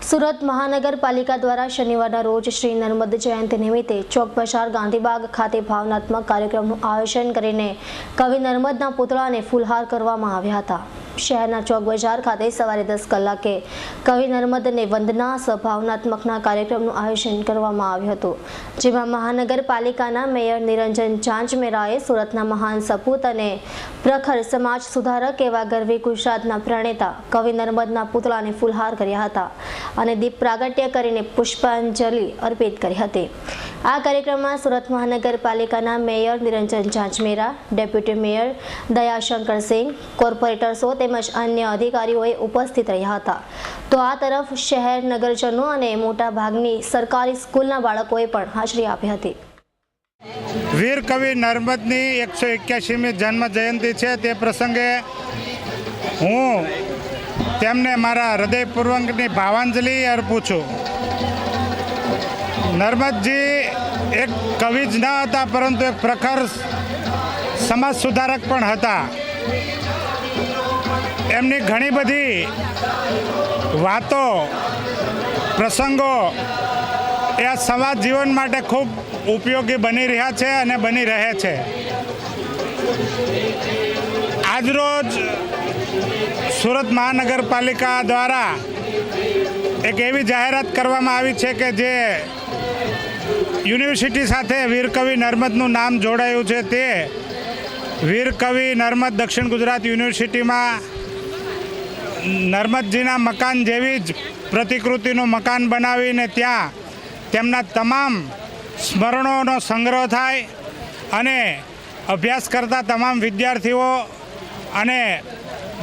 સુરત મહાનગરપાલિકા દ્વારા શનિવારના રોજ શ્રી નર્મદ જયંતિ નિમિત્તે ચોક બજાર ગાંધીબાગ ખાતે ભાવનાત્મક કાર્યક્રમનું આયોજન કરીને કવિ નર્મદના પુતળાને ફૂલહાર કરવામાં આવ્યા હતા। શહેરના ચોક બજાર ખાતે સવારે 10 કલાકે કવિ નર્મદને વંદના ભાવનાત્મકના કાર્યક્રમનું આયોજન કરવામાં આવ્યું હતું, જેમાં મહાનગરપાલિકાના મેયર નિરંજન ચાંચમેરાએ સુરતના મહાન સપૂત અને પ્રખર સમાજ સુધારક એવા ગરવી ગુજરાતના પ્રણેતા કવિ નર્મદના પુતળાને ફૂલહાર કર્યા હતા અને દીપ પ્રાગટ્ય કરીને પુષ્પાંજલિ અર્પિત કરી હતી। આ કાર્યક્રમમાં સુરત મહાનગરપાલિકાના મેયર નિરંજન ચાંચમેરા, ડેપ્યુટી મેયર દયાશંકર સિંહ, કોર્પોરેટર્સો તેમજ અન્ય અધિકારીઓએ ઉપસ્થિત રહ્યા હતા। તો આ તરફ શહેર નગરજનો અને મોટા ભાગની સરકારી સ્કૂલના બાળકોએ પણ હાજરી આપી હતી। વીર કવિ નર્મદની 181મી જન્મ જયંતિ છે, તે પ્રસંગે હું તેમને મારા હૃદયપૂર્વકની ભાવાંજલિ અર્પું છું। નર્મદજી એક કવિ જ ન હતા, પરંતુ એક પ્રખર સમાજ સુધારક પણ હતા। એમની ઘણી બધી વાતો, પ્રસંગો એ આ સમાજ જીવન માટે ખૂબ ઉપયોગી બની રહ્યા છે અને બની રહે છે। આજરોજ સુરત મહાનગરપાલિકા દ્વારા એક એવી જાહેરાત કરવામાં આવી છે કે જે યુનિવર્સિટી સાથે વીર કવિ નર્મદનું નામ જોડાયું છે। તે વીર કવિ નર્મદ દક્ષિણ ગુજરાત યુનિવર્સિટીમાં નર્મદજીના મકાન જેવી જ પ્રતિકૃતિનું મકાન બનાવીને ત્યાં તેમના તમામ સ્મરણોનો સંગ્રહ થાય અને અભ્યાસ કરતા તમામ વિદ્યાર્થીઓ અને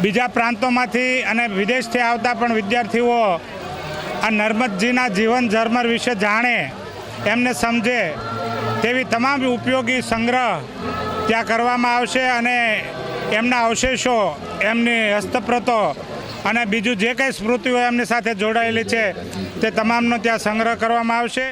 બીજા પ્રાંતોમાંથી અને વિદેશથી આવતા પણ વિદ્યાર્થીઓ આ નર્મદજીના જીવન ઝરમર વિશે જાણે, એમને સમજે તેવી તમામ ઉપયોગી સંગ્રહ ત્યાં કરવામાં આવશે અને એમના અવશેષો, એમની હસ્તપ્રતો અને બીજું જે કંઈ સ્મૃતિઓ એમની સાથે જોડાયેલી છે તે તમામનો ત્યાં સંગ્રહ કરવામાં આવશે।